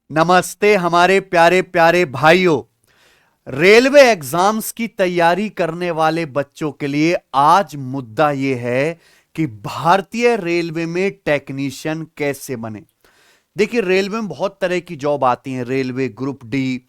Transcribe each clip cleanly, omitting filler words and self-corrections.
नमस्ते हमारे प्यारे प्यारे भाइयों। रेलवे एग्जाम्स की तैयारी करने वाले बच्चों के लिए आज मुद्दा यह है कि भारतीय रेलवे में टेक्नीशियन कैसे बने। देखिए, रेलवे में बहुत तरह की जॉब आती हैं, रेलवे ग्रुप डी,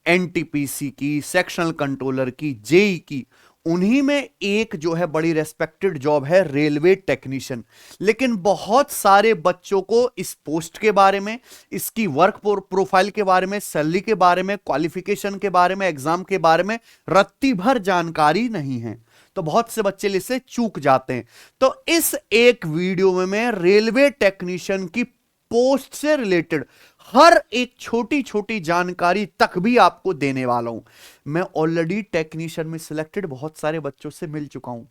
एनटीपीसी की, सेक्शनल कंट्रोलर की, जेई की। उन्हीं में एक जो है बड़ी रेस्पेक्टेड जॉब है रेलवे टेक्नीशियन। लेकिन बहुत सारे बच्चों को इस पोस्ट के बारे में, इसकी वर्क प्रोफाइल के बारे में, सैलरी के बारे में, क्वालिफिकेशन के बारे में, एग्जाम के बारे में रत्ती भर जानकारी नहीं है। तो बहुत से बच्चे इससे चूक जाते हैं। तो इस एक वीडियो में मैं रेलवे टेक्नीशियन की पोस्ट से रिलेटेड हर एक छोटी छोटी जानकारी तक भी आपको देने वाला हूं। मैं ऑलरेडी टेक्नीशियन में सिलेक्टेड बहुत सारे बच्चों से मिल चुका हूं,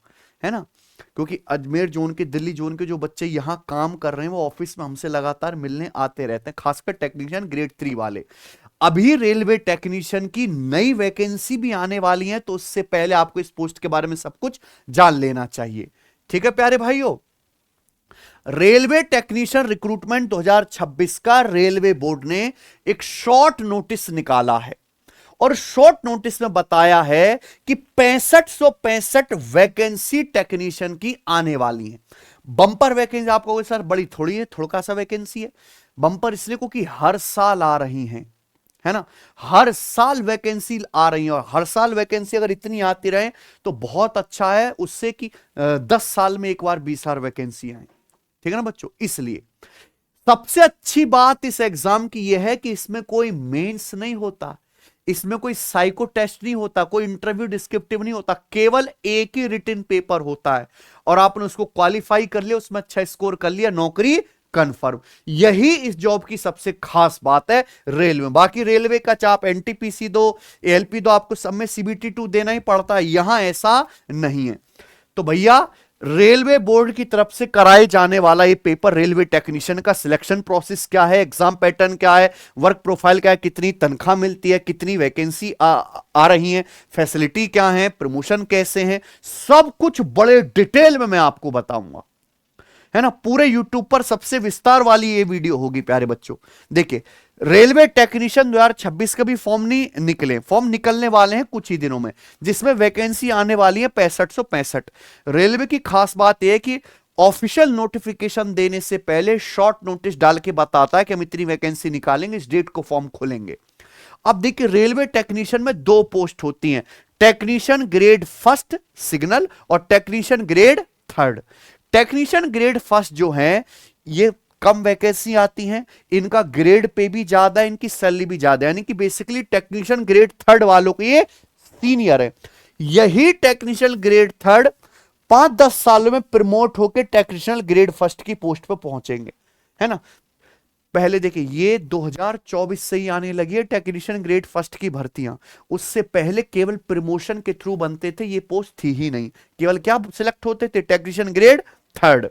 है ना। क्योंकि अजमेर जोन के, दिल्ली जोन के जो बच्चे यहां काम कर रहे हैं वो ऑफिस में हमसे लगातार मिलने आते रहते हैं, खासकर टेक्नीशियन ग्रेड 3 वाले। अभी रेलवे टेक्नीशियन की नई वैकेंसी भी आने वाली है, तो उससे पहले आपको इस पोस्ट के बारे में सब कुछ जान लेना चाहिए। ठीक है प्यारे भाइयों, रेलवे टेक्नीशियन रिक्रूटमेंट 2026 का रेलवे बोर्ड ने एक शॉर्ट नोटिस निकाला है और शॉर्ट नोटिस में बताया है कि 6565 वैकेंसी टेक्नीशियन की आने वाली है। बंपर वैकेंसी आप कहोगे सर बड़ी थोड़ी है, थोड़ा सा वैकेंसी है। बंपर इसलिए क्योंकि हर साल आ रही हैं, है ना। हर साल वैकेंसी आ रही है और हर साल वैकेंसी अगर इतनी आती रहे तो बहुत अच्छा है, उससे कि 10 साल में एक बार 20,000 वैकेंसी आए। ठीक है ना बच्चों। इसलिए सबसे अच्छी बात इस एग्जाम की यह है कि इसमें कोई मेंस नहीं होता, इसमें कोई साइको टेस्ट नहीं होता, कोई इंटरव्यू डिस्क्रिप्टिव नहीं होता, केवल एक ही रिटन पेपर होता है और आपने उसको क्वालिफाई कर लिया, उसमें अच्छा स्कोर कर लिया, नौकरी कंफर्म। यही इस जॉब की सबसे खास बात है रेलवे। बाकी रेलवे का चाहे आप एनटीपीसी दो, एएलपी दो, आपको सब में सीबीटी 2 देना ही पड़ता है, यहां ऐसा नहीं है। तो भैया, रेलवे बोर्ड की तरफ से कराए जाने वाला ये पेपर, रेलवे टेक्नीशियन का सिलेक्शन प्रोसेस क्या है, एग्जाम पैटर्न क्या है, वर्क प्रोफाइल क्या है, कितनी तनख्वाह मिलती है, कितनी वैकेंसी आ रही है, फैसिलिटी क्या है, प्रमोशन कैसे हैं, सब कुछ बड़े डिटेल में मैं आपको बताऊंगा, है ना। पूरे यूट्यूब पर सबसे विस्तार वाली ये वीडियो होगी प्यारे बच्चों। देखिए, रेलवे टेक्नीशियन 2026 के भी फॉर्म नहीं निकले, फॉर्म निकलने वाले हैं कुछ ही दिनों में, जिसमें वैकेंसी आने वाली है 6565। रेलवे की खास बात यह है कि ऑफिशियल नोटिफिकेशन देने से पहले शॉर्ट नोटिस डाल के बताता है कि हम इतनी वैकेंसी निकालेंगे, इस डेट को फॉर्म खोलेंगे। अब देखिए, रेलवे टेक्नीशियन में 2 पोस्ट होती हैं, टेक्नीशियन ग्रेड फर्स्ट सिग्नल और technician grade third. Technician grade first जो है ये कम वैकेंसी आती हैं, इनका ग्रेड पे भी ज्यादा है, इनकी सैलरी भी ज्यादा है, यानी कि बेसिकली टेक्नीशियन ग्रेड थर्ड वालों के ये सीनियर है। यही टेक्नीशियन ग्रेड थर्ड 5-10 सालों में प्रमोट होकर टेक्नीशियन ग्रेड फर्स्ट की पोस्ट पर पहुंचेंगे, है ना। पहले देखिए, ये 2024 से ही आने लगी है टेक्नीशियन ग्रेड फर्स्ट की भर्तियां। उससे पहले केवल प्रमोशन के थ्रू बनते थे, ये पोस्ट थी ही नहीं, केवल क्या सिलेक्ट होते थे, टेक्नीशियन ग्रेड थर्ड।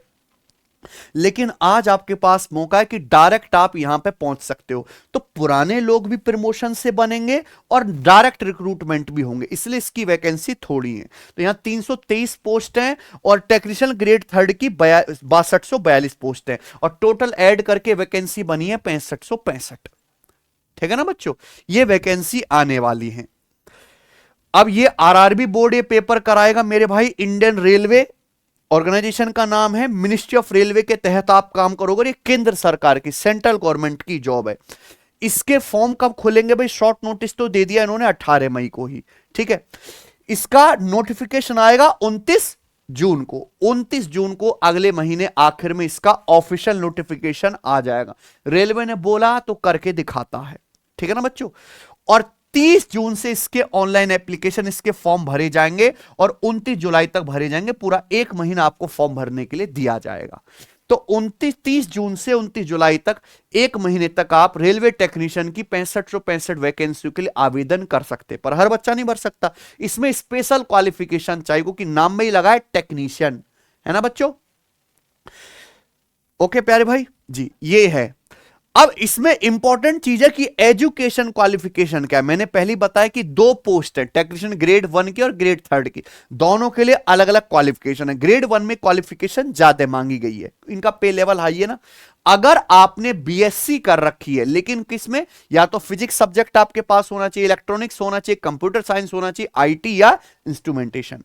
लेकिन आज आपके पास मौका है कि डायरेक्ट आप यहां पे पहुंच सकते हो, तो पुराने लोग भी प्रमोशन से बनेंगे और डायरेक्ट रिक्रूटमेंट भी होंगे, इसलिए इसकी वैकेंसी थोड़ी है। तो यहां 323 पोस्ट हैं और टेक्नीशियन ग्रेड थर्ड की 6242 पोस्ट हैं और टोटल ऐड करके वैकेंसी बनी है 6565। ठीक है ना बच्चों, ये वैकेंसी आने वाली है। अब ये आरआरबी बोर्ड ये पेपर कराएगा मेरे भाई, इंडियन रेलवे ऑर्गेनाइजेशन का नाम है, मिनिस्ट्री ऑफ रेलवे के तहत आप काम करोगे, ये केंद्र सरकार की, सेंट्रल गवर्नमेंट की जॉब है। इसके फॉर्म कब खुलेंगे भाई, शॉर्ट नोटिस तो दे दिया इन्होंने 18 मई को ही, ठीक है। इसका नोटिफिकेशन आएगा 29 जून को, 29 जून को अगले महीने आखिर में इसका ऑफिशियल नोटिफिकेशन आ जाएगा। रेलवे ने बोला तो करके दिखाता है, ठीक है ना बच्चों। और 30 जून से इसके ऑनलाइन एप्लीकेशन, इसके फॉर्म भरे जाएंगे और 29 जुलाई तक भरे जाएंगे, पूरा 1 महीना आपको फॉर्म भरने के लिए दिया जाएगा। तो 30 जून से 29 जुलाई तक 1 महीने तक आप रेलवे टेक्नीशियन की 6565 वैकेंसी के लिए आवेदन कर सकते, पर हर बच्चा नहीं भर सकता, इसमें स्पेशल क्वालिफिकेशन चाहिए, क्योंकि नाम में ही लगा है टेक्नीशियन, है ना बच्चों। ओके प्यारे भाई जी, ये है। अब इसमें इंपॉर्टेंट चीज है कि एजुकेशन क्वालिफिकेशन क्या है। मैंने पहले बताया कि दो पोस्ट है टेक्नीशियन ग्रेड 1 की और ग्रेड 3 की, दोनों के लिए अलग अलग क्वालिफिकेशन है। ग्रेड 1 में क्वालिफिकेशन ज्यादा मांगी गई है, इनका पे लेवल हाई है ना। अगर आपने बीएससी कर रखी है, लेकिन किसमें, या तो फिजिक्स सब्जेक्ट आपके पास होना चाहिए, इलेक्ट्रॉनिक्स होना चाहिए, कंप्यूटर साइंस होना चाहिए, आईटी या इंस्ट्रूमेंटेशन।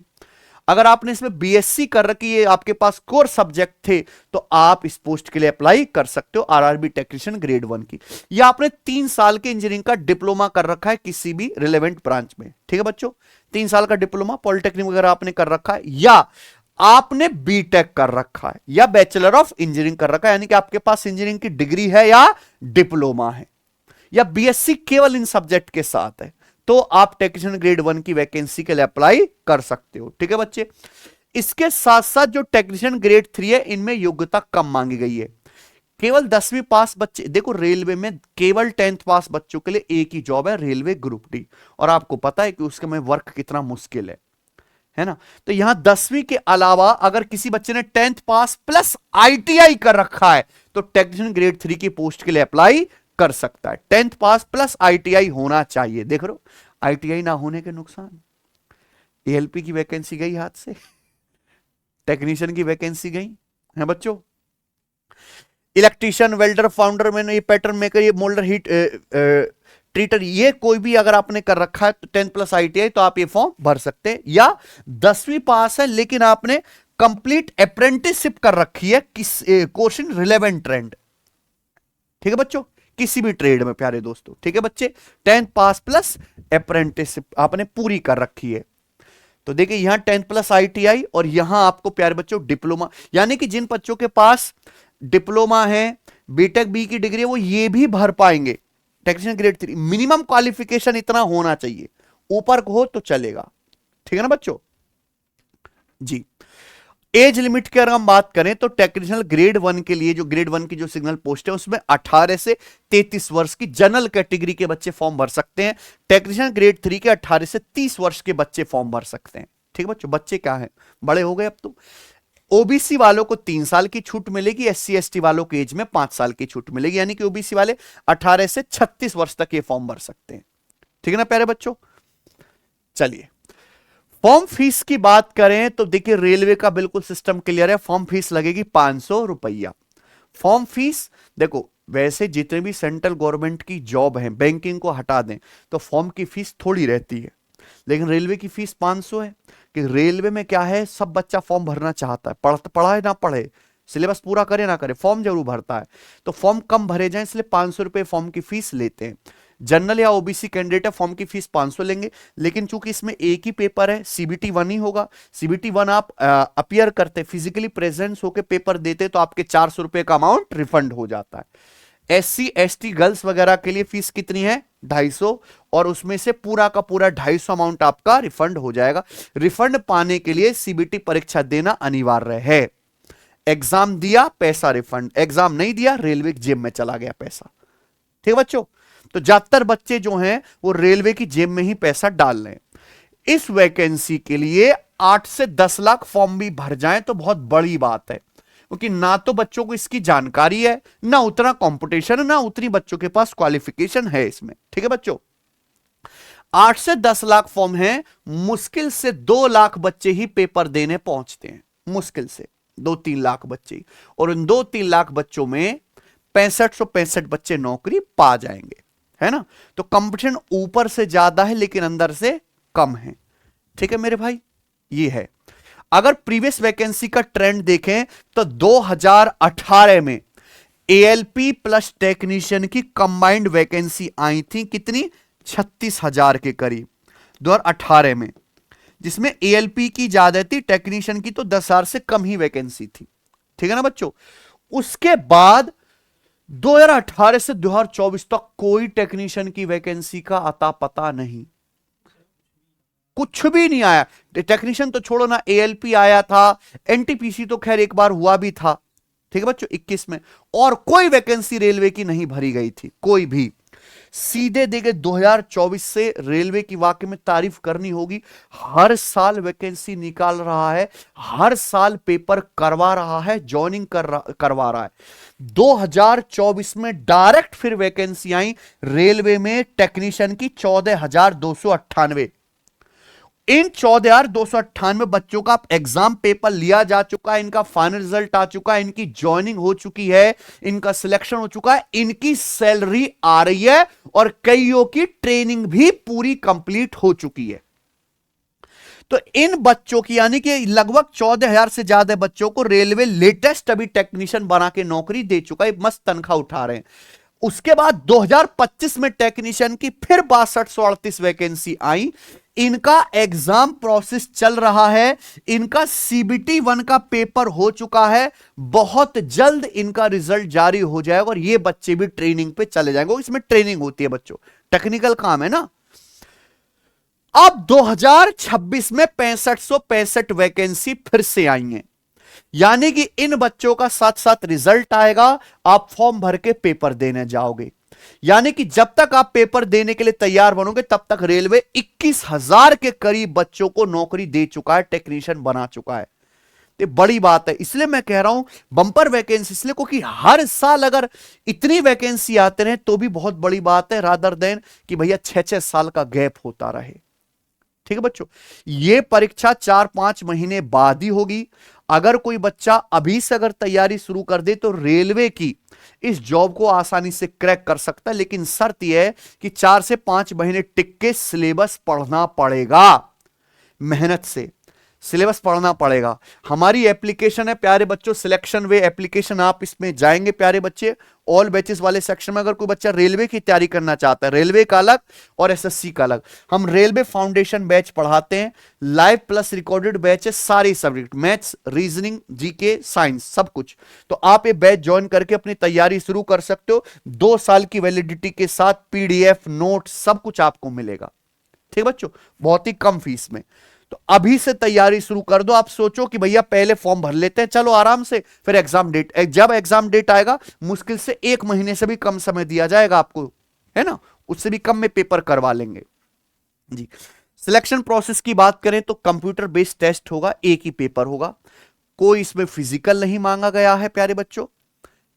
अगर आपने इसमें बीएससी कर रखी है, आपके पास कोर सब्जेक्ट थे, तो आप इस पोस्ट के लिए अप्लाई कर सकते हो, आरआरबी टेक्नीशियन ग्रेड 1 की। या आपने 3 साल के इंजीनियरिंग का डिप्लोमा कर रखा है किसी भी रिलेवेंट ब्रांच में, ठीक है बच्चों, 3 साल का डिप्लोमा पॉलिटेक्निक वगैरह आपने कर रखा है, या आपने बीटेक कर रखा है, या बैचलर ऑफ इंजीनियरिंग कर रखा है, यानी कि आपके पास इंजीनियरिंग की डिग्री है या डिप्लोमा है, या बीएससी केवल इन सब्जेक्ट के साथ है, तो आप टेक्नीशियन ग्रेड 1 की वैकेंसी के लिए अप्लाई कर सकते हो, ठीक है बच्चे। इसके साथ साथ जो टेक्नीशियन ग्रेड 3 है, इनमें योग्यता कम मांगी गई है। केवल 10वीं पास बच्चे, देखो रेलवे में केवल 10th पास बच्चों के लिए एक ही जॉब है, रेलवे ग्रुप डी, और आपको पता है कि उसके में वर्क कितना मुश्किल है ना। तो यहां 10वीं के अलावा अगर किसी बच्चे ने 10th पास प्लस आईटीआई कर रखा है, तो टेक्नीशियन ग्रेड 3 की पोस्ट के लिए अप्लाई कर सकता है। 10th पास प्लस आईटीआई होना चाहिए। देख रहे हो, आईटीआई ना होने के नुकसान, एएलपी की वैकेंसी गई हाथ से, टेक्नीशियन की वैकेंसी गई है बच्चों। इलेक्ट्रीशियन, वेल्डर, फाउंडर मैन, ये पैटर्न मेकर, ये मोल्डर, हीट ट्रीटर, ये कोई भी अगर आपने कर रखा है तो 10th प्लस आईटीआई, तो आप ये फॉर्म भर सकते हैं। या 10वीं पास है लेकिन आपने कंप्लीट अप्रेंटिसशिप कर रखी है किस कोर्स इन रिलेवेंट ट्रेंड, ठीक है बच्चों, किसी भी ट्रेड में प्यारे दोस्तों, ठीक है बच्चे, 10th पास प्लस अप्रेंटिसशिप आपने पूरी कर रखी है। तो देखिए यहां 10th प्लस आईटीआई, और यहां आपको प्यारे बच्चों डिप्लोमा, यानी कि जिन बच्चों के पास डिप्लोमा है, बीटेक बी की डिग्री है, वो ये भी भर पाएंगे टेक्नीशियन ग्रेड 3। मिनिमम क्वालिफिकेशन इतना होना चाहिए, ऊपर को हो तो चलेगा, ठीक है ना बच्चों जी। एज लिमिट की अगर हम बात करें तो टेक्नीशियन ग्रेड 1 के लिए, जो ग्रेड 1 की जो सिग्नल पोस्ट है, उसमें 18 से 33 वर्ष की जनरल कैटेगरी के बच्चे फॉर्म भर सकते हैं। टेक्नीशियन ग्रेड 3 के 18 से 30 वर्ष के बच्चे फॉर्म भर सकते हैं, ठीक है बच्चों, बच्चे क्या है, बड़े हो गए अब तो। ओबीसी वालों को 3 साल की छूट मिलेगी, एससी एसटी वालों के एज में 5 साल की छूट मिलेगी, यानी कि ओबीसी वाले 18 से 36 वर्ष तक ये फॉर्म भर सकते हैं, ठीक है ना प्यारे बच्चों। चलिए फॉर्म फीस की बात करें तो देखिए रेलवे का बिल्कुल सिस्टम क्लियर है, फॉर्म फीस लगेगी 500 रुपया। फॉर्म फीस देखो, वैसे जितने भी सेंट्रल गवर्नमेंट की जॉब है, बैंकिंग को हटा दें तो फॉर्म की फीस थोड़ी रहती है, लेकिन रेलवे की फीस 500 है। कि रेलवे में क्या है, सब बच्चा फॉर्म भरना चाहता है, पढ़े ना पढ़े, सिलेबस पूरा करे ना करे, फॉर्म जरूर भरता है, तो फॉर्म कम भरे जाए इसलिए 500 रुपए फॉर्म की फीस लेते हैं। जनरल या ओबीसी कैंडिडेट है, फॉर्म की फीस 500 लेंगे, लेकिन चूंकि इसमें एक ही पेपर है, सीबीटी 1 ही होगा। सीबीटी 1 आप अपियर करते, फिजिकली प्रेजेंस होकर पेपर देते, तो आपके 400 रुपए का अमाउंट रिफंड हो जाता है। एससी एसटी गर्ल्स वगैरह के लिए फीस कितनी है, 250, और उसमें से पूरा का पूरा 250 अमाउंट आपका रिफंड हो जाएगा। रिफंड पाने के लिए सीबीटी परीक्षा देना अनिवार्य है। एग्जाम दिया पैसा रिफंड, एग्जाम नहीं दिया रेलवे की जेब में चला गया पैसा, ठीक है बच्चों। तो ज्यादातर बच्चे जो हैं वो रेलवे की जेब में ही पैसा डाल रहे हैं। इस वैकेंसी के लिए 8 से 10 लाख फॉर्म भी भर जाएं तो बहुत बड़ी बात है, क्योंकि ना तो बच्चों को इसकी जानकारी है, ना उतना कंपटीशन है, ना उतनी बच्चों के पास क्वालिफिकेशन है इसमें, ठीक है बच्चों। 8 से 10 लाख फॉर्म है, मुश्किल से 2 लाख बच्चे ही पेपर देने पहुंचते हैं, मुश्किल से 2-3 लाख बच्चे, और उन 2-3 लाख बच्चों में 6565 बच्चे नौकरी पा जाएंगे, है ना। तो कंपटीशन ऊपर से ज्यादा है लेकिन अंदर से कम है, ठीक है मेरे भाई, ये है। अगर प्रीवियस वैकेंसी का ट्रेंड देखें तो 2018 में एएलपी प्लस टेक्नीशियन की कंबाइंड वैकेंसी आई थी, कितनी, 36,000 के करीब 2018 में, जिसमें एएलपी की ज्यादा थी, टेक्नीशियन की तो 10,000 से कम ही वैकेंसी थी, ठीक है ना बच्चों। उसके बाद 2018 से 2024 तक कोई टेक्नीशियन की वैकेंसी का अता पता नहीं, कुछ भी नहीं आया। टेक्नीशियन तो छोड़ो ना, एएलपी आया था, एनटीपीसी तो खैर एक बार हुआ भी था, ठीक है बच्चों 21 में, और कोई वैकेंसी रेलवे की नहीं भरी गई थी, कोई भी। सीधे देंगे। 2024 से रेलवे की वाकई में तारीफ करनी होगी, हर साल वैकेंसी निकाल रहा है, हर साल पेपर करवा रहा है, ज्वाइनिंग करवा रहा है। 2024 में डायरेक्ट फिर वैकेंसी आई रेलवे में टेक्नीशियन की 14,298। इन 14,298 बच्चों का एग्जाम पेपर लिया जा चुका है, इनका फाइनल रिजल्ट आ चुका है, इनकी ज्वाइनिंग हो चुकी है, इनका सिलेक्शन हो चुका है, इनकी सैलरी आ रही है और कईयों की ट्रेनिंग भी पूरी कंप्लीट हो चुकी है। तो इन बच्चों की यानी कि लगभग 14,000 से ज्यादा बच्चों को रेलवे लेटेस्ट अभी टेक्नीशियन बना के नौकरी दे चुका है, मस्त तनख्वाह उठा रहे हैं। उसके बाद 2025 में टेक्नीशियन की फिर 6238 वैकेंसी आई। इनका एग्जाम प्रोसेस चल रहा है, इनका CBT 1 का पेपर हो चुका है, बहुत जल्द इनका रिजल्ट जारी हो जाएगा और ये बच्चे भी ट्रेनिंग पे चले जाएंगे। इसमें ट्रेनिंग होती है बच्चों, टेक्निकल काम है ना। अब 2026 में 6565 वैकेंसी फिर से आई हैं, यानी कि इन बच्चों का साथ साथ रिजल्ट आएगा, आप फॉर्म भर के पेपर देने जाओगे। यानी कि जब तक आप पेपर देने के लिए तैयार बनोगे तब तक रेलवे 21,000 के करीब बच्चों को नौकरी दे चुका है, टेक्नीशियन बना चुका है। तो बड़ी बात है, इसलिए मैं कह रहा हूं बंपर वैकेंसी, इसलिए क्योंकि हर साल अगर इतनी वैकेंसी आते रहे तो भी बहुत बड़ी बात है, रादर देन कि भैया 6-6 साल का गैप होता रहे। ठीक है बच्चों, यह परीक्षा 4-5 महीने बाद ही होगी। अगर कोई बच्चा अभी से अगर तैयारी शुरू कर दे तो रेलवे की इस जॉब को आसानी से क्रैक कर सकता है, लेकिन शर्त यह है कि 4 से 5 महीने टिक के सिलेबस पढ़ना पड़ेगा, मेहनत से सिलेबस पढ़ना पड़ेगा। हमारी एप्लीकेशन है प्यारे बच्चों, सिलेक्शन वे एप्लीकेशन, आप इसमें जाएंगे प्यारे बच्चे, ऑल बैचेस वाले सेक्शन में अगर कोई बच्चा रेलवे की तैयारी करना चाहता है, रेलवे का अलग और SSC का अलग, हम रेलवे फाउंडेशन बैच पढ़ाते हैं, लाइव प्लस रिकॉर्डेड बैच है, सारे subject maths, reasoning, GK, science, सब कुछ। तो आप ये बैच ज्वाइन करके अपनी तैयारी शुरू कर सकते हो, 2 साल की वैलिडिटी के साथ PDF नोट सब कुछ आपको मिलेगा। ठीक है बच्चों, बहुत ही कम फीस में। तो अभी से तैयारी शुरू कर दो। आप सोचो कि भैया पहले फॉर्म भर लेते हैं, चलो आराम से, फिर एग्जाम डेट, जब एग्जाम डेट आएगा मुश्किल से 1 महीने से भी कम समय दिया जाएगा आपको, है ना, उससे भी कम में पेपर करवा लेंगे जी। सिलेक्शन प्रोसेस की बात करें तो कंप्यूटर बेस्ड टेस्ट होगा, एक ही पेपर होगा, कोई इसमें फिजिकल नहीं मांगा गया है प्यारे बच्चों,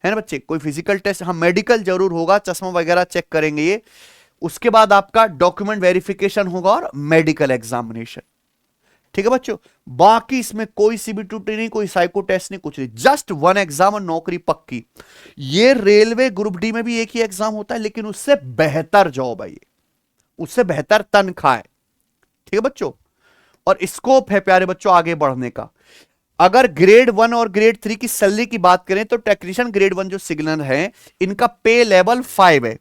है ना बच्चे, कोई फिजिकल टेस्ट, हाँ मेडिकल जरूर होगा, चश्मा वगैरह चेक करेंगे ये। उसके बाद आपका डॉक्यूमेंट वेरिफिकेशन होगा और मेडिकल एग्जामिनेशन। ठीक है बच्चों, बाकी इसमें कोई CBT नहीं, कोई साइको टेस्ट नहीं, कुछ नहीं, जस्ट 1 एग्जाम और नौकरी पक्की। ये रेलवे ग्रुप डी में भी एक ही एग्जाम होता है, लेकिन उससे बेहतर जॉब है ये, उससे बेहतर तनख्वाह है। ठीक है बच्चों, और स्कोप है प्यारे बच्चों आगे बढ़ने का। अगर ग्रेड 1 और ग्रेड 3 की सैलरी की बात करें तो टेक्नीशियन ग्रेड 1 जो सिग्नल है, इनका पे लेवल 5 है,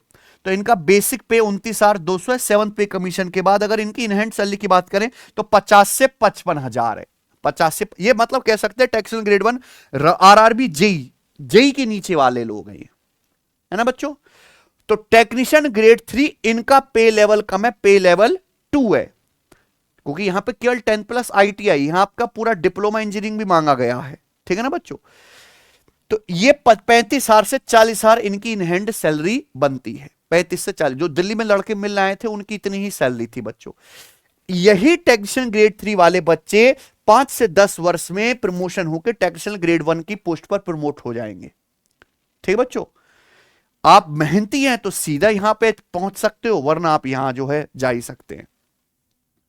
तो इनका बेसिक पे 29,200 है, 7th पे कमीशन के बाद अगर इनकी इनहैंड सैलरी की बात करें तो 50 से 55,000 है। 50 से, ये मतलब कह सकते हैं टेक्निशियन ग्रेड 1 RRB जेई के नीचे वाले लोग हैं ये, है ना बच्चों। तो टेक्नीशियन ग्रेड 3 इनका पे लेवल कम है, पे लेवल 2 है, क्योंकि यहां पे केवल 10+ ITI, यहां आपका पूरा डिप्लोमा इंजीनियरिंग भी मांगा गया है। ठीक है ना बच्चों, तो ये 35,000 से 40,000 इनकी इनहैंड सैलरी बनती है, 35 से 40। जो दिल्ली में लड़के मिलने आए थे उनकी इतनी ही सैलरी थी बच्चों। यही टेक्नीशियन ग्रेड 3 वाले बच्चे 5 से 10 वर्ष में प्रमोशन होकर टेक्नीशियन ग्रेड 1 की पोस्ट पर प्रमोट हो जाएंगे। ठीक है बच्चों, आप मेहनती हैं तो सीधा यहां पे पहुंच सकते हो, वरना आप यहां जो है जा ही सकते हैं।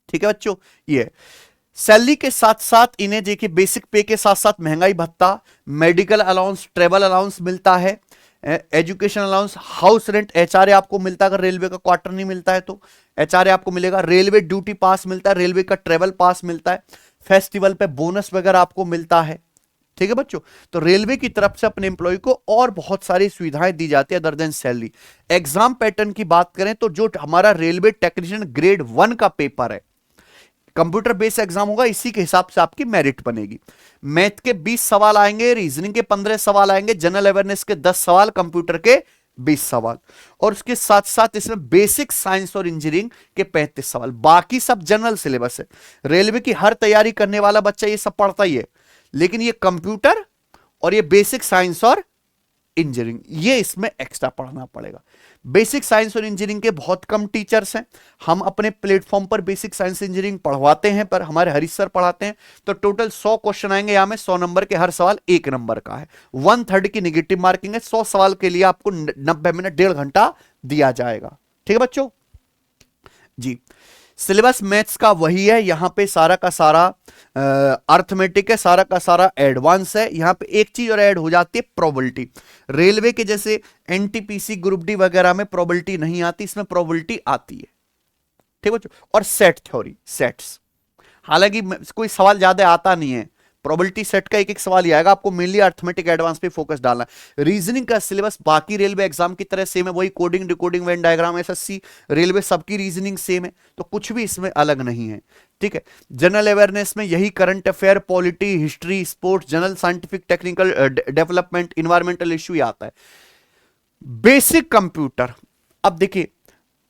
ठीक है बच्चों, ये सैलरी के साथ साथ इन्हें देखिए बेसिक पे के साथ साथ महंगाई भत्ता, मेडिकल अलाउंस, ट्रेवल अलाउंस मिलता है, education allowance, house rent, HRA आपको मिलता है, अगर रेलवे का क्वार्टर नहीं मिलता है तो HRA आपको मिलेगा, रेलवे ड्यूटी पास मिलता है, रेलवे का ट्रेवल पास मिलता है, फेस्टिवल पे बोनस वगैरह आपको मिलता है। ठीक है बच्चों, तो रेलवे की तरफ से अपने एम्प्लॉय को और बहुत सारी सुविधाएं दी जाती है other than salary. Exam pattern की बात करें तो जो हमारा रेलवे टेक्नीशियन ग्रेड 1 का पेपर है, कंप्यूटर बेस्ड एग्जाम होगा, इसी के हिसाब से आपकी मेरिट बनेगी। मैथ के 20 सवाल आएंगे, रीजनिंग के 15 सवाल आएंगे, जनरल अवेयरनेस के 10 सवाल, कंप्यूटर के 20 सवाल, और उसके साथ साथ इसमें बेसिक साइंस और इंजीनियरिंग के 35 सवाल। बाकी सब जनरल सिलेबस है। रेलवे की हर तैयारी करने वाला बच्चा ये सब पढ़ता ही है, लेकिन ये कंप्यूटर और ये बेसिक साइंस और इंजीनियरिंग ये इसमें एक्स्ट्रा पढ़ना पड़ेगा। बेसिक साइंस और इंजीनियरिंग के बहुत कम टीचर्स हैं। हम अपने प्लेटफॉर्म पर बेसिक साइंस इंजीनियरिंग पढ़वाते हैं, पर हमारे हरीश सर पढ़ाते हैं। तो टोटल 100 क्वेश्चन आएंगे यहां में, 100 नंबर के, हर सवाल 1 नंबर का है। 1/3 की निगेटिव मार्किंग है। 100 सवाल के लिए आपको 90 मिनट, 1.5 घंटा दिया जाएगा। ठीक है बच्चों जी। सिलेबस मैथ्स का वही है, यहां पे सारा का सारा अर्थमेटिक है, सारा का सारा एडवांस है। यहां पे एक चीज और ऐड हो जाती है, प्रोबेबिलिटी। रेलवे के जैसे एनटीपीसी, ग्रुप डी वगैरह में प्रोबेबिलिटी नहीं आती, इसमें प्रोबेबिलिटी आती है। ठीक बच्चों। और सेट थ्योरी, सेट्स, हालांकि कोई सवाल ज्यादा आता नहीं है, प्रोबेबिलिटी सेट का एक एक सवाल ही आएगा। आपको मेनली अर्थमेटिक एडवांस पे फोकस डालना है। रीजनिंग का सिलेबस बाकी रेलवे एग्जाम की तरह सेम है, वही coding, decoding, Venn diagram, SSC, railway सबकी रीजनिंग सेम है, तो कुछ भी इसमें अलग नहीं है। ठीक है। जनरल अवेयरनेस में यही current affair, polity, history, sports, general scientific, technical development, environmental issue आता है। बेसिक कंप्यूटर, अब देखिए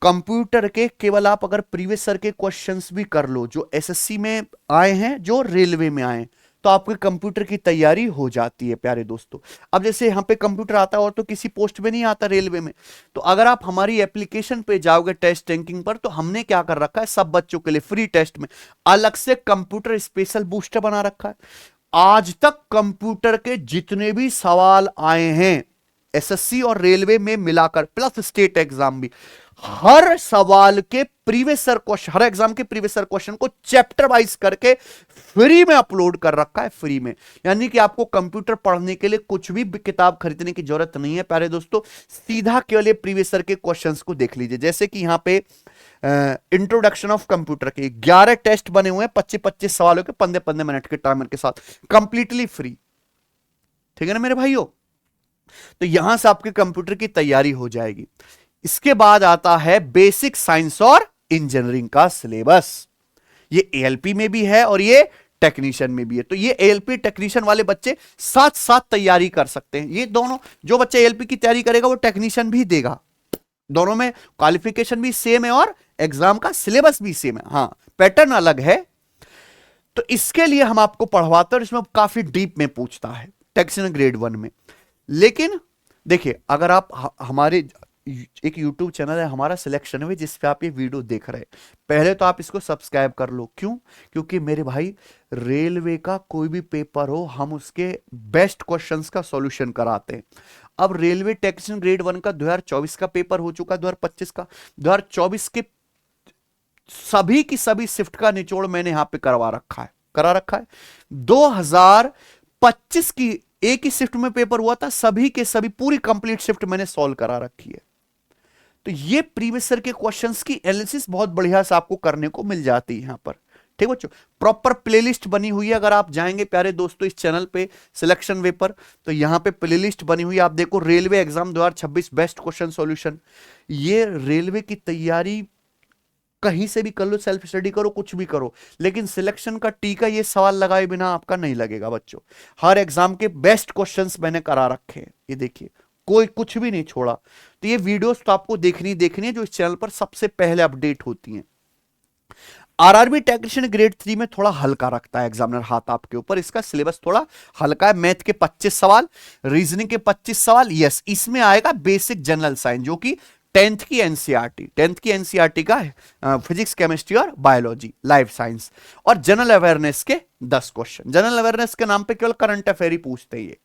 कंप्यूटर के केवल आप अगर प्रीवियस ईयर के क्वेश्चंस भी कर लो जो एसएससी में आए हैं, जो रेलवे में आए, तो आपके कंप्यूटर की तैयारी हो जाती है प्यारे दोस्तों। अब जैसे यहां पे कंप्यूटर आता है और तो किसी पोस्ट में नहीं आता रेलवे में, तो अगर आप हमारी एप्लीकेशन पे जाओगे टेस्ट रैंकिंग पर, तो हमने क्या कर रखा है, सब बच्चों के लिए फ्री टेस्ट में अलग से कंप्यूटर स्पेशल बूस्टर बना रखा है। आज तक कंप्यूटर के जितने भी सवाल आए हैं एसएससी और रेलवे में मिलाकर, प्लस स्टेट एग्जाम भी, हर सवाल के प्रीवियस ईयर क्वेश्चन, हर एग्जाम के प्रीवियस ईयर क्वेश्चन को चैप्टर वाइज करके फ्री में अपलोड कर रखा है, फ्री में। यानी कि आपको कंप्यूटर पढ़ने के लिए कुछ भी किताब खरीदने की जरूरत नहीं है प्यारे दोस्तों, सीधा केवल प्रीवियस ईयर के क्वेश्चंस को देख लीजिए। जैसे कि यहां पे इंट्रोडक्शन ऑफ कंप्यूटर के 11 टेस्ट बने हुए हैं, 25-25 सवालों के, 15-15 मिनट के टाइमर के साथ, कंप्लीटली फ्री। ठीक है ना मेरे भाइयों। तो यहां से आपके कंप्यूटर की तैयारी हो जाएगी। इसके बाद आता है बेसिक साइंस और इंजीनियरिंग का सिलेबस। ये एएलपी में भी है और ये टेक्नीशियन में भी है। तो ये एएलपी टेक्नीशियन वाले बच्चे साथ साथ तैयारी कर सकते हैं। ये दोनों, जो बच्चा एएलपी की तैयारी करेगा वो टेक्नीशियन भी देगा। दोनों में क्वालिफिकेशन भी सेम है और एग्जाम का सिलेबस भी सेम है, हां पैटर्न अलग है। तो इसके लिए हम आपको पढ़वाते हैं और इसमें काफी डीप में पूछता है टेक्नीशियन ग्रेड 1 में। लेकिन देखिए, अगर आप हमारे एक YouTube चैनल है हमारा सिलेक्शन में, जिस पे आप ये वीडियो देख रहे हैं, पहले तो आप इसको सब्सक्राइब कर लो। क्यों? क्योंकि मेरे भाई रेलवे का कोई भी पेपर हो, हम उसके बेस्ट क्वेश्चंस का सॉल्यूशन कराते हैं। अब रेलवे टेक्नीशियन ग्रेड 1 का 2024 का पेपर हो चुका, 2025 का, 2024 के सभी की सभी शिफ्ट का निचोड़ मैंने यहां पे करा रखा है। 2025 की एक ही शिफ्ट में पेपर हुआ था, सभी के सभी पूरी कंप्लीट शिफ्ट मैंने सॉल्व करा रखी है। तो ये प्रीवियस ईयर के क्वेश्चंस की एनालिसिस बहुत बढ़िया से आपको करने को मिल जाती है यहां पर। ठीक बच्चों, प्रॉपर प्लेलिस्ट बनी हुई है। अगर आप जाएंगे प्यारे दोस्तों इस चैनल पे सिलेक्शन वे पर, तो यहां पे प्लेलिस्ट बनी हुई है। आप देखो, railway exam 2026 best question solution. ये रेलवे की तैयारी कहीं से भी कर लो, सेल्फ स्टडी करो, कुछ भी करो, लेकिन सिलेक्शन का टीका ये सवाल लगाए बिना आपका नहीं लगेगा बच्चों। हर एग्जाम के बेस्ट क्वेश्चंस मैंने करा रखे हैं, ये देखिए, कोई कुछ भी नहीं छोड़ा। तो ये वीडियोस तो आपको देखनी है जो इस चैनल पर सबसे पहले अपडेट होती हैं। आरआरबी टेक्नीशियन ग्रेड 3 में थोड़ा हल्का रखता है एग्जामिनर हाथ आपके ऊपर, इसका सिलेबस थोड़ा हल्का है। मैथ के 25 सवाल, रीजनिंग के 25 सवाल, यस, इसमें आएगा बेसिक जनरल साइंस, जो कि 10th की एनसीईआरटी का है, फिजिक्स, केमिस्ट्री और बायोलॉजी, लाइफ साइंस, और जनरल अवेयरनेस के 10 क्वेश्चन। जनरल अवेयरनेस के नाम पे केवल करंट अफेयर ही पूछते हैं ये।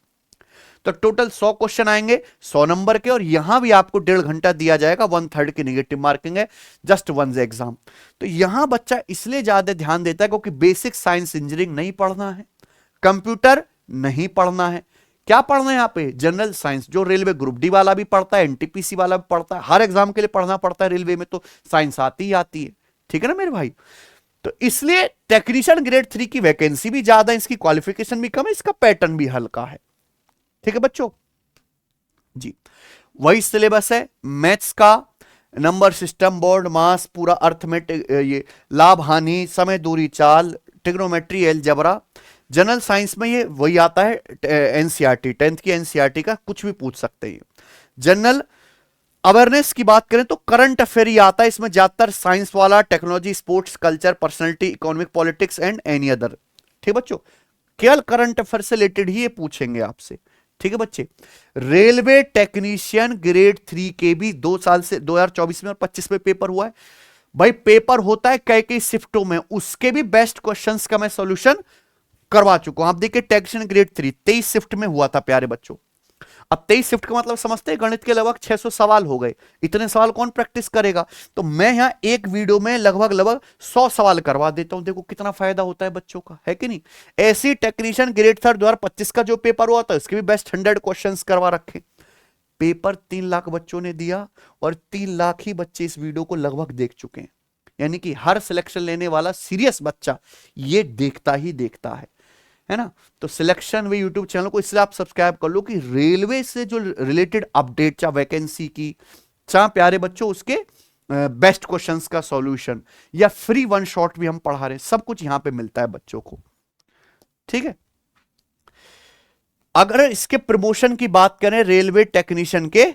तो टोटल 100 क्वेश्चन आएंगे, 100 नंबर के, और यहां भी आपको 1.5 घंटा दिया जाएगा। 1/3 की नेगेटिव मार्किंग है, जस्ट 1 एग्जाम। तो यहां बच्चा इसलिए ज्यादा ध्यान देता है क्योंकि बेसिक साइंस इंजीनियरिंग नहीं पढ़ना है, कंप्यूटर नहीं पढ़ना है। क्या पढ़ना है यहाँ पे? जनरल साइंस, जो रेलवे ग्रुप डी वाला भी पढ़ता है, एनटीपीसी वाला भी पढ़ता है, हर एग्जाम के लिए पढ़ना पड़ता है रेलवे में, तो साइंस आती ही आती है। ठीक है ना मेरे भाई। तो इसलिए टेक्नीशियन ग्रेड 3 की वैकेंसी भी ज्यादा है, इसकी क्वालिफिकेशन भी कम है, इसका पैटर्न भी हल्का है। ठीक है बच्चों जी। वही सिलेबस है मैथ्स का, नंबर सिस्टम, बोर्ड, मास, पूरा अर्थमेटिक, ये लाभ हानि, समय दूरी चाल, ट्रिग्नोमेट्री, अलजेब्रा। जनरल साइंस में ये वही आता है, एनसीईआरटी, 10th की एनसीईआरटी का, कुछ भी पूछ सकते हैं। जनरल अवेयरनेस की बात करें तो करंट अफेयर ही आता है, इसमें ज्यादातर साइंस वाला, technology, sports, culture, personality, economic, politics and any other. ठीक बच्चों, केवल करंट अफेयर से रिलेटेड ही ये पूछेंगे आपसे। ठीक है बच्चे। रेलवे टेक्नीशियन ग्रेड 3 के भी 2 साल से 2024 में और 25 में पेपर हुआ है भाई। पेपर होता है कई कई शिफ्टों में, उसके भी बेस्ट क्वेश्चंस का मैं सॉल्यूशन करवा चुका हूं। आप देखिए टेक्नीशियन ग्रेड 3 23 शिफ्ट में हुआ था प्यारे बच्चों। अब 23 शिफ्ट का मतलब समझते हैं, गणित के लगभग 600 सवाल हो गए। इतने सवाल कौन प्रैक्टिस करेगा? तो मैं यहां एक वीडियो में लगभग 100 सवाल करवा देता हूं। देखो कितना फायदा होता है बच्चों का, है कि नहीं? ऐसी टेक्नीशियन ग्रेड 3 2025 का जो पेपर हुआ था इसके भी बेस्ट 100 क्वेश्चंस करवा रखे। पेपर 3 लाख बच्चों ने दिया और 3 लाख ही बच्चे इस वीडियो को लगभग देख चुके हैं। यानी कि हर सिलेक्शन लेने वाला सीरियस बच्चा ये देखता ही देखता है ना। तो सिलेक्शन वे यूट्यूब चैनल को इसलिए आप सब्सक्राइब कर लो कि रेलवे से जो रिलेटेड अपडेट, चाहे वैकेंसी की, चाहे प्यारे बच्चों उसके बेस्ट क्वेश्चंस का सॉल्यूशन, या फ्री वन शॉट भी हम पढ़ा रहे हैं, सब कुछ यहां पे मिलता है बच्चों को। ठीक है। अगर इसके प्रमोशन की बात करें रेलवे टेक्नीशियन के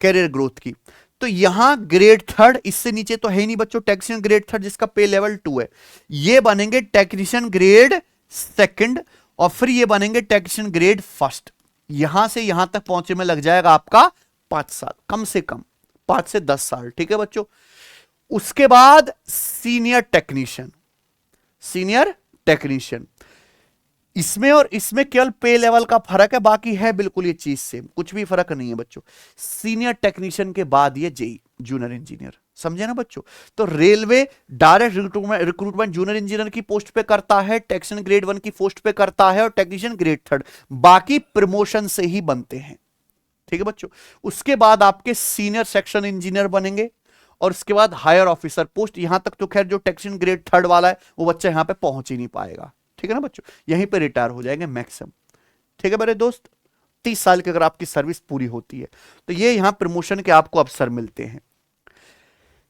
कैरियर ग्रोथ की, तो यहां ग्रेड 3, इससे नीचे तो है ही नहीं बच्चों टेक्नीशियन ग्रेड 3 जिसका पे लेवल 2 है, ये बनेंगे टेक्नीशियन ग्रेड 2 और फिर ये बनेंगे टेक्नीशियन ग्रेड 1। यहां से यहां तक पहुंचे में लग जाएगा आपका 5 साल, कम से कम 5 से 10 साल। ठीक है बच्चों। उसके बाद सीनियर टेक्नीशियन, सीनियर टेक्नीशियन इसमें और इसमें केवल पे लेवल का फर्क है, बाकी है बिल्कुल ये चीज सेम, कुछ भी फर्क नहीं है बच्चों। सीनियर टेक्नीशियन के बाद ये जेई जूनियर इंजीनियर, समझे ना बच्चों। तो railway direct recruitment junior engineer की पोस्ट पे करता है, टेक्नीशियन ग्रेड 1 की पोस्ट पे करता है, और टेक्नीशियन ग्रेड 3 बाकी प्रमोशन से ही बनते हैं। ठीक है बच्चों। उसके बाद आपके सीनियर सेक्शन इंजीनियर बनेंगे और उसके बाद हायर ऑफिसर पोस्ट। यहां तक तो खैर जो टेक्नीशियन ग्रेड 3 वाला है वो बच्चा यहां पे पहुंच ही नहीं पाएगा। ठीक है ना बच्चों, यहीं पे रिटायर हो जाएंगे मैक्सिमम। ठीक है मेरे दोस्त, 30 साल की अगर आपकी सर्विस पूरी होती है तो ये यहां प्रमोशन के आपको अवसर मिलते हैं।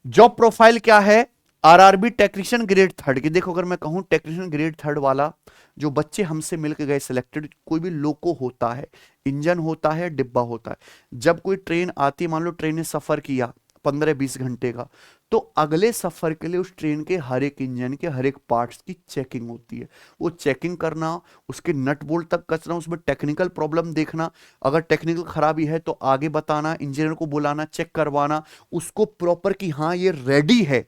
जॉब प्रोफाइल क्या है? आरआरबी टेक्नीशियन ग्रेड 3 की। देखो अगर मैं कहूं टेक्नीशियन ग्रेड 3 वाला जो बच्चे हमसे मिलकर गए सिलेक्टेड, कोई भी लोको होता है, इंजन होता है, डिब्बा होता है, जब कोई ट्रेन आती है, मान लो ट्रेन ने सफर किया 15-20 घंटे का, तो अगले सफर के लिए उस ट्रेन के हर एक इंजन के हर एक पार्ट्स की चेकिंग होती है। वो चेकिंग करना, उसके नट बोल्ट तक कसना, उसमें टेक्निकल प्रॉब्लम देखना, अगर टेक्निकल खराबी है तो आगे बताना, इंजीनियर को बुलाना, चेक करवाना, उसको प्रॉपर कि हाँ ये रेडी है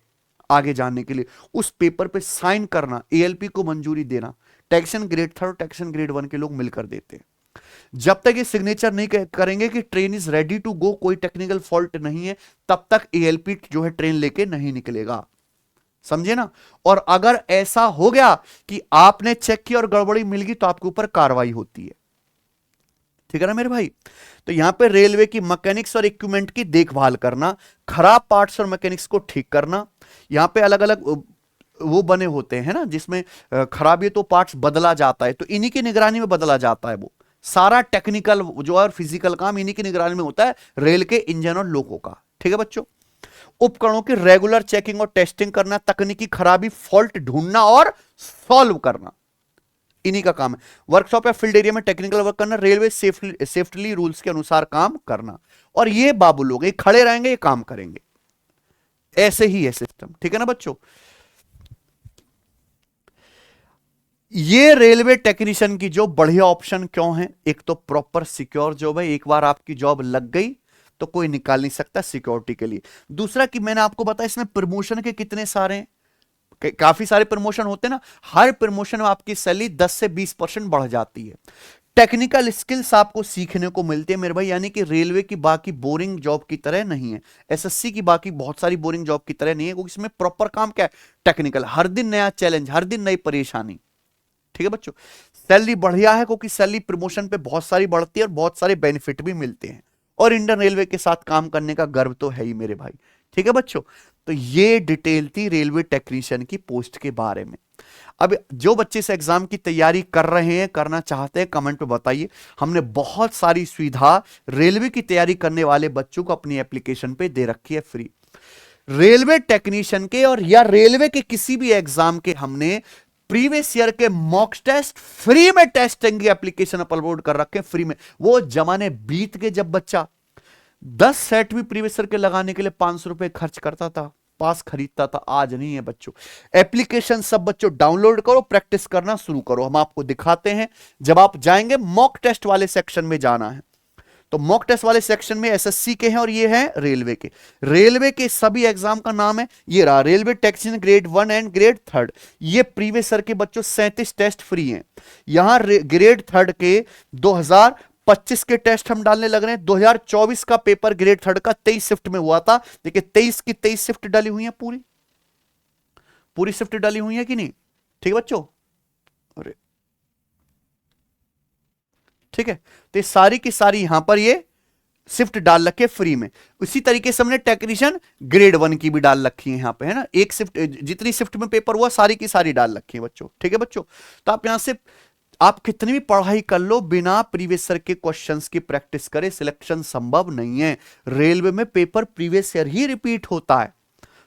आगे जाने के लिए, उस पेपर पे साइन करना, एएलपी को मंजूरी देना, टेक्नीशियन ग्रेड 3 और टेक्नीशियन ग्रेड 1 के लोग मिलकर देते हैं। जब तक ये सिग्नेचर नहीं करेंगे कि train is ready to go, कोई टेक्निकल फॉल्ट नहीं है, तब तक एएलपी जो है ट्रेन लेके नहीं निकलेगा। समझे ना। और अगर ऐसा हो गया कि आपने चेक किया और गड़बड़ी मिल गई तो आपके ऊपर कार्रवाई होती है। ठीक है ना मेरे भाई। तो यहां पे रेलवे की मैकेनिक्स और इक्विपमेंट की देखभाल करना, खराब पार्ट्स और मैकेनिक्स को ठीक करना। यहां पे अलग अलग वो बने होते हैं ना जिसमें खराबी तो पार्ट्स बदला जाता है, तो इन्हीं की निगरानी में बदला जाता है। वो सारा टेक्निकल जो है फिजिकल काम इन्हीं की निगरानी में होता है, रेल के इंजन और लोको का। ठीक है बच्चों। उपकरणों की रेगुलर चेकिंग और टेस्टिंग करना, तकनीकी खराबी फॉल्ट ढूंढना और सॉल्व करना, इन्हीं का काम है। वर्कशॉप या फील्ड एरिया में टेक्निकल वर्क करना, रेलवे सेफ्टी रूल्स के अनुसार काम करना। और ये बाबू लोग ये खड़े रहेंगे, ये काम करेंगे, ऐसे ही है सिस्टम। ठीक है ना बच्चों। ये रेलवे टेक्नीशियन की जो बढ़िया ऑप्शन क्यों है? एक तो प्रॉपर सिक्योर जॉब है, एक बार आपकी जॉब लग गई तो कोई निकाल नहीं सकता सिक्योरिटी के लिए। दूसरा कि मैंने आपको बताया इसमें प्रमोशन के कितने सारे हैं, काफी सारे प्रमोशन होते हैं ना, हर प्रमोशन में आपकी सैलरी 10 से 20% बढ़ जाती है। टेक्निकल स्किल्स आपको सीखने को मिलती है मेरे भाई, यानी कि रेलवे की बाकी बोरिंग जॉब की तरह नहीं है, एसएससी की बाकी बहुत सारी बोरिंग जॉब की तरह नहीं है, क्योंकि इसमें प्रॉपर काम क्या है? टेक्निकल, हर दिन नया चैलेंज, हर दिन नई परेशानी। ठीक है बच्चों। सैलरी बढ़िया है क्योंकि सैलरी प्रमोशन पे बहुत सारी बढ़ती है और बहुत सारे बेनिफिट भी मिलते हैं, और इंडियन रेलवे के साथ काम करने का गर्व तो है ही मेरे भाई। ठीक है बच्चों। तो ये डिटेल थी रेलवे टेक्नीशियन की पोस्ट के बारे में। अब जो बच्चे इस एग्जाम की तैयारी कर रहे हैं, करना चाहते हैं, कमेंट पे बताइए। हमने बहुत सारी सुविधा रेलवे की तैयारी करने वाले बच्चों को अपनी एप्लीकेशन पे दे रखी है फ्री। रेलवे टेक्नीशियन के और या रेलवे के किसी भी एग्जाम के हमने प्रीवियस ईयर के मॉक टेस्ट फ्री में टेस्टिंग की एप्लीकेशन अपलोड कर रखे फ्री में। वो जमाने बीत के जब बच्चा 10 सेट भी प्रीवियस ईयर के लगाने के लिए 500 रुपए खर्च करता था, पास खरीदता था, आज नहीं है बच्चों। एप्लीकेशन सब बच्चों डाउनलोड करो, प्रैक्टिस करना शुरू करो। हम आपको दिखाते हैं, जब आप जाएंगे मॉक टेस्ट वाले सेक्शन में जाना है, तो मॉक टेस्ट वाले सेक्शन में एसएससी के हैं और ये हैं रेलवे के। रेलवे के सभी एग्जाम का नाम है, ये रहा railway technician grade 1 and grade 3। ये प्रीवियस ईयर के बच्चों 37 टेस्ट फ्री हैं। यहां ग्रेड 3 के 2025 के टेस्ट हम डालने लग रहे हैं। 2024 का पेपर ग्रेड 3 का 23 शिफ्ट में हुआ था। देखिए 23 की 23 शिफ्ट डाली हुई है, पूरी पूरी शिफ्ट डाली हुई है कि नहीं? ठीक है बच्चों, अरे ठीक है, तो ये सारी की सारी यहां पर ये शिफ्ट डाल रखे फ्री में। उसी तरीके से हमने टेक्नीशियन ग्रेड 1 की भी डाल रखी है यहां पे, है ना। एक शिफ्ट, जितनी शिफ्ट में पेपर हुआ सारी की सारी डाल रखी है बच्चों। ठीक है बच्चों, तो आप यहां से आप कितनी भी पढ़ाई कर लो, बिना प्रीवियस ईयर के क्वेश्चंस की प्रैक्टिस करे सिलेक्शन संभव नहीं है। रेलवे में पेपर प्रीवियस ईयर ही रिपीट होता है,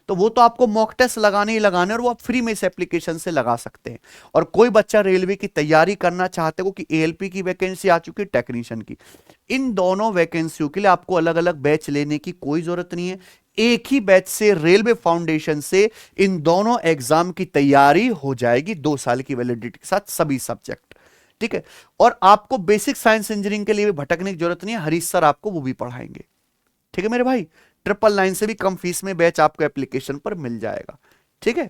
तो वो तो आपको मॉक टेस्ट लगाने ही लगाने, और वो आप फ्री में इस एप्लीकेशन से लगा सकते हैं। और कोई बच्चा रेलवे की तैयारी करना चाहते हो कि एएलपी की वैकेंसी आ चुकी है, टेक्नीशियन की, इन दोनों वैकेंसियों के लिए आपको अलग अलग बैच लेने की कोई जरूरत नहीं है। एक ही बैच से रेलवे फाउंडेशन से इन दोनों एग्जाम की तैयारी हो जाएगी 2 साल की वैलिडिटी के साथ, सभी सब्जेक्ट। ठीक है, और आपको बेसिक साइंस इंजीनियरिंग के लिए भी भटकने की जरूरत नहीं है, हरीश सर आपको वो भी पढ़ाएंगे। ठीक है मेरे भाई, 999 से भी कम फीस में बैच आपको एप्लीकेशन पर मिल जाएगा। ठीक है,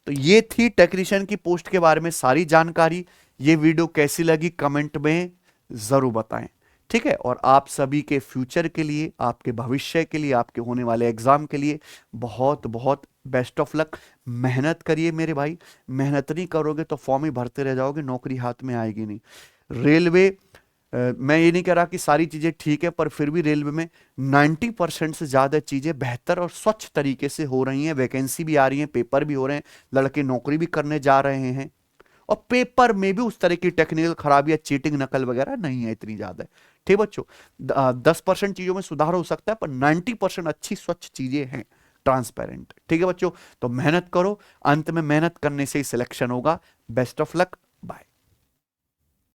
तो ये थी टेक्नीशियन की पोस्ट के बारे में सारी जानकारी। ये वीडियो कैसी लगी कमेंट में जरूर बताएं। ठीक है, और आप सभी के फ्यूचर के लिए, आपके भविष्य के लिए, आपके होने वाले एग्जाम के लिए बहुत बहुत बेस्ट ऑफ लक। मेहनत करिए मेरे भाई, मेहनत नहीं करोगे तो फॉर्म ही भरते रह जाओगे, नौकरी हाथ में आएगी नहीं। रेलवे मैं ये नहीं कह रहा कि सारी चीज़ें ठीक है, पर फिर भी रेलवे में 90% से ज़्यादा चीज़ें बेहतर और स्वच्छ तरीके से हो रही हैं। वैकेंसी भी आ रही हैं, पेपर भी हो रहे हैं, लड़के नौकरी भी करने जा रहे हैं, और पेपर में भी उस तरह की टेक्निकल खराबी या चीटिंग नकल वगैरह नहीं है इतनी ज़्यादा। ठीक बच्चों, 10% चीज़ों में सुधार हो सकता है, पर 90% अच्छी स्वच्छ चीज़ें हैं, ट्रांसपेरेंट। ठीक है बच्चों, तो मेहनत करो, अंत में मेहनत करने से ही सिलेक्शन होगा। Best of luck, bye.